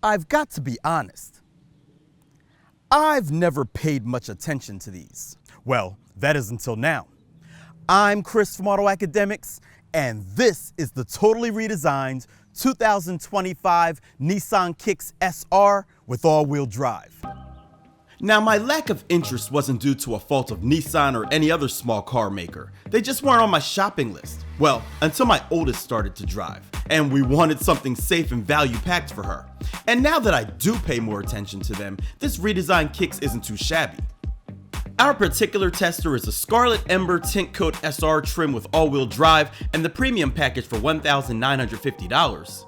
I've got to be honest. I've never paid much attention to these. Well, that is until now. I'm Chris from AutoAcademics, and this is the totally redesigned 2025 Nissan Kicks SR with all-wheel drive. Now, my lack of interest wasn't due to a fault of Nissan or any other small car maker. They just weren't on my shopping list. Well, until my oldest started to drive, and we wanted something safe and value-packed for her. And now that I do pay more attention to them, this redesigned Kicks isn't too shabby. Our particular tester is a Scarlet Ember Tint Coat SR trim with all-wheel drive and the premium package for $1,950.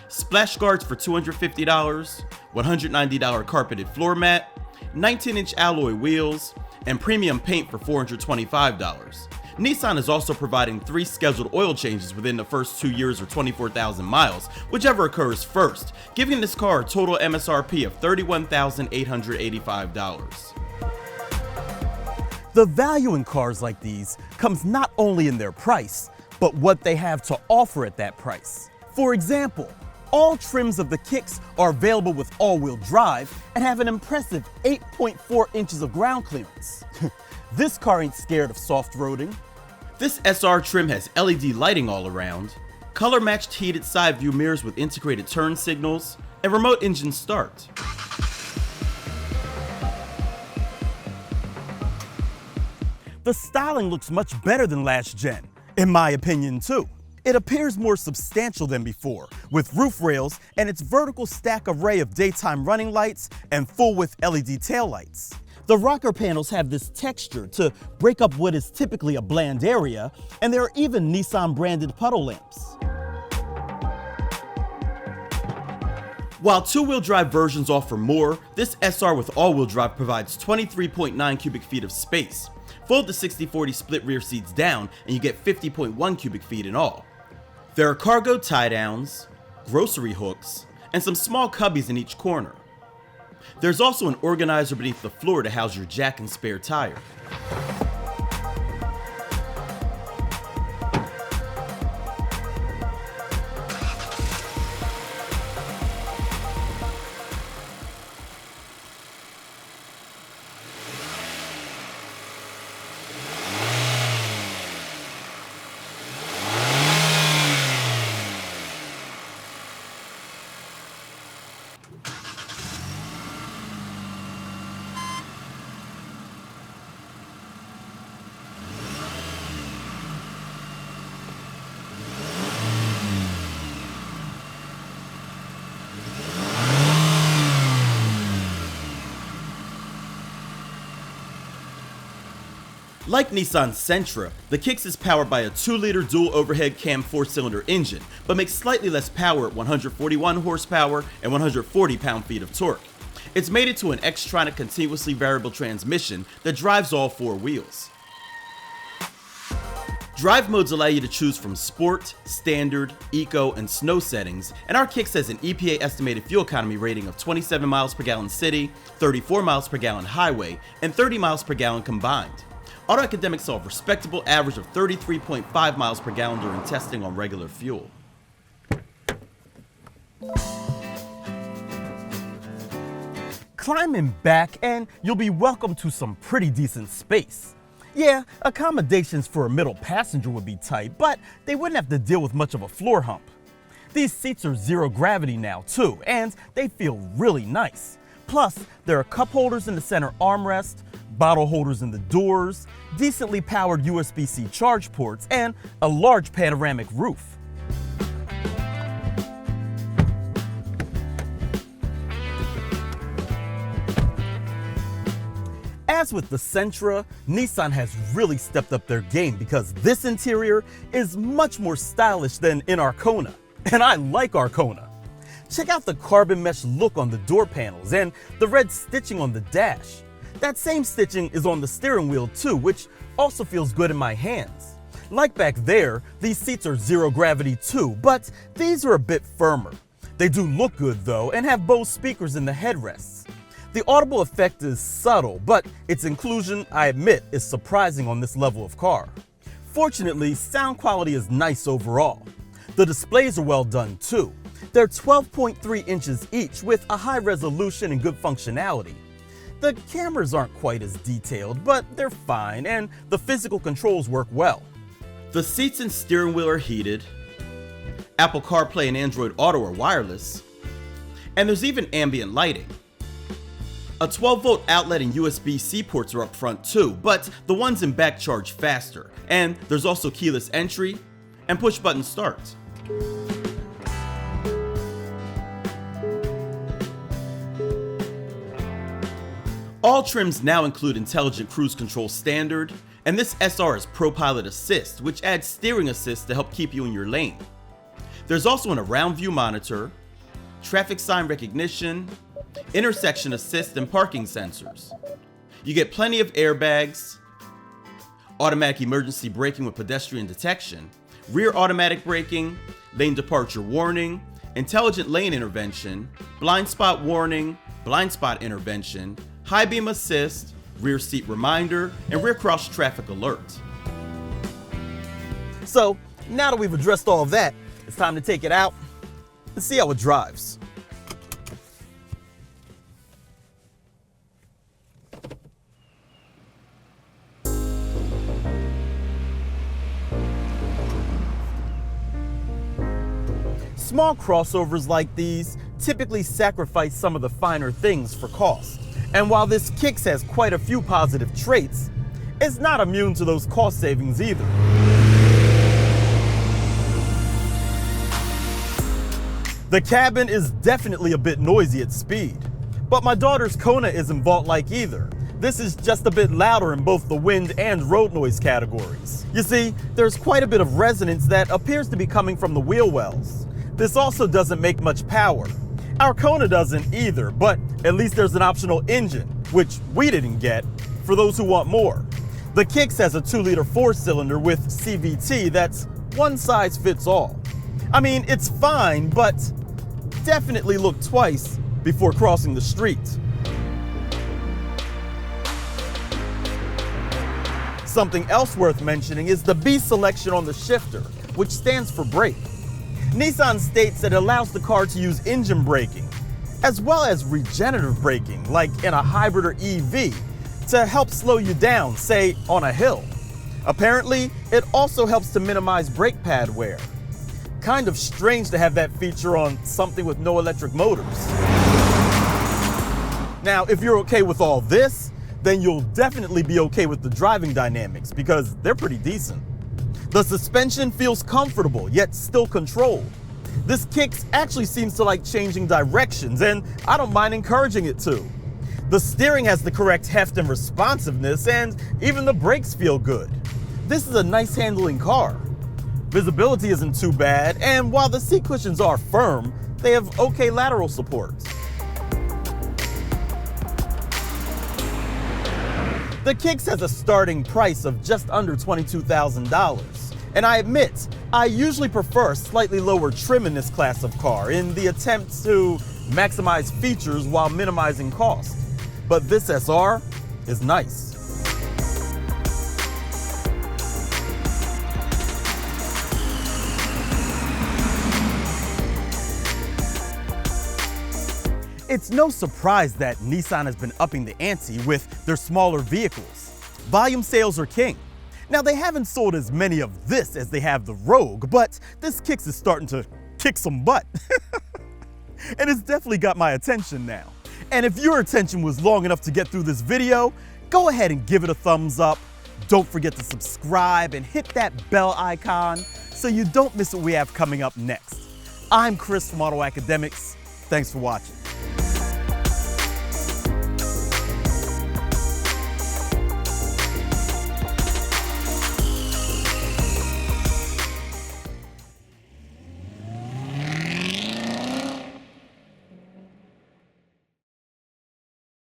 Splash guards for $250, $190 carpeted floor mat, 19-inch alloy wheels, and premium paint for $425. Nissan is also providing 3 scheduled oil changes within the first 2 years or 24,000 miles, whichever occurs first, giving this car a total M.S.R.P of $31,885. The value in cars like these comes not only in their price, but what they have to offer at that price. For example, all trims of the Kicks are available with all-wheel drive and have an impressive 8.4 inches of ground clearance. This car ain't scared of soft roading. This SR trim has LED lighting all around, color-matched heated side view mirrors with integrated turn signals, and remote engine start. The styling looks much better than last gen, in my opinion too. It appears more substantial than before, with roof rails and its vertical stack array of daytime running lights and full-width LED taillights. The rocker panels have this texture to break up what is typically a bland area, and there are even Nissan-branded puddle lamps. While two-wheel drive versions offer more, this SR with all-wheel drive provides 23.9 cubic feet of space. Fold the 60/40 split rear seats down and you get 50.1 cubic feet in all. There are cargo tie-downs, grocery hooks, and some small cubbies in each corner. There's also an organizer beneath the floor to house your jack and spare tire. Like Nissan's Sentra, the Kicks is powered by a 2-liter dual overhead cam 4-cylinder engine, but makes slightly less power at 141 horsepower and 140 pound-feet of torque. It's mated to an Xtronic continuously variable transmission that drives all 4 wheels. Drive modes allow you to choose from Sport, Standard, Eco, and Snow settings, and our Kicks has an EPA estimated fuel economy rating of 27 miles per gallon city, 34 miles per gallon highway, and 30 miles per gallon combined. AutoAcademics saw a respectable average of 33.5 miles per gallon during testing on regular fuel. Climb in back and you'll be welcomed to some pretty decent space. Yeah, accommodations for a middle passenger would be tight, but they wouldn't have to deal with much of a floor hump. These seats are zero gravity now too, and they feel really nice. Plus, there are cup holders in the center armrest, bottle holders in the doors, decently powered USB-C charge ports, and a large panoramic roof. As with the Sentra, Nissan has really stepped up their game because this interior is much more stylish than in Arcona, and I like Arcona. Check out the carbon mesh look on the door panels and the red stitching on the dash. That same stitching is on the steering wheel too, which also feels good in my hands. Like back there, these seats are zero gravity too, but these are a bit firmer. They do look good though and have Bose speakers in the headrests. The audible effect is subtle, but its inclusion, I admit, is surprising on this level of car. Fortunately, sound quality is nice overall. The displays are well done too. They're 12.3 inches each with a high resolution and good functionality. The cameras aren't quite as detailed, but they're fine, and the physical controls work well. The seats and steering wheel are heated. Apple CarPlay and Android Auto are wireless. And there's even ambient lighting. A 12-volt outlet and USB-C ports are up front too, but the ones in back charge faster. And there's also keyless entry and push-button start. All trims now include intelligent cruise control standard, and this SR is ProPilot Assist, which adds steering assist to help keep you in your lane. There's also an around view monitor, traffic sign recognition, intersection assist, and parking sensors. You get plenty of airbags, automatic emergency braking with pedestrian detection, rear automatic braking, lane departure warning, intelligent lane intervention, blind spot warning, blind spot intervention, high beam assist, rear seat reminder, and rear cross traffic alert. So now that we've addressed all of that, it's time to take it out and see how it drives. Small crossovers like these typically sacrifice some of the finer things for cost. And while this Kicks has quite a few positive traits, it's not immune to those cost savings either. The cabin is definitely a bit noisy at speed, but my daughter's Kona isn't vault-like either. This is just a bit louder in both the wind and road noise categories. You see, there's quite a bit of resonance that appears to be coming from the wheel wells. This also doesn't make much power. Our Kona doesn't either, but at least there's an optional engine, which we didn't get, for those who want more. The Kicks has a 2-liter 4-cylinder with CVT that's one size fits all. I mean, it's fine, but definitely look twice before crossing the street. Something else worth mentioning is the B selection on the shifter, which stands for brake. Nissan states that it allows the car to use engine braking, as well as regenerative braking, like in a hybrid or EV, to help slow you down, say, on a hill. Apparently, it also helps to minimize brake pad wear. Kind of strange to have that feature on something with no electric motors. Now, if you're okay with all this, then you'll definitely be okay with the driving dynamics, because they're pretty decent. The suspension feels comfortable, yet still controlled. This Kicks actually seems to like changing directions, and I don't mind encouraging it to. The steering has the correct heft and responsiveness, and even the brakes feel good. This is a nice handling car. Visibility isn't too bad, and while the seat cushions are firm, they have okay lateral support. The Kicks has a starting price of just under $22,000. And I admit, I usually prefer a slightly lower trim in this class of car in the attempt to maximize features while minimizing cost. But this SR is nice. It's no surprise that Nissan has been upping the ante with their smaller vehicles. Volume sales are king. Now, they haven't sold as many of this as they have the Rogue, but this Kicks is starting to kick some butt. And it's definitely got my attention now. And if your attention was long enough to get through this video, go ahead and give it a thumbs up. Don't forget to subscribe and hit that bell icon so you don't miss what we have coming up next. I'm Chris from AutoAcademics. Thanks for watching.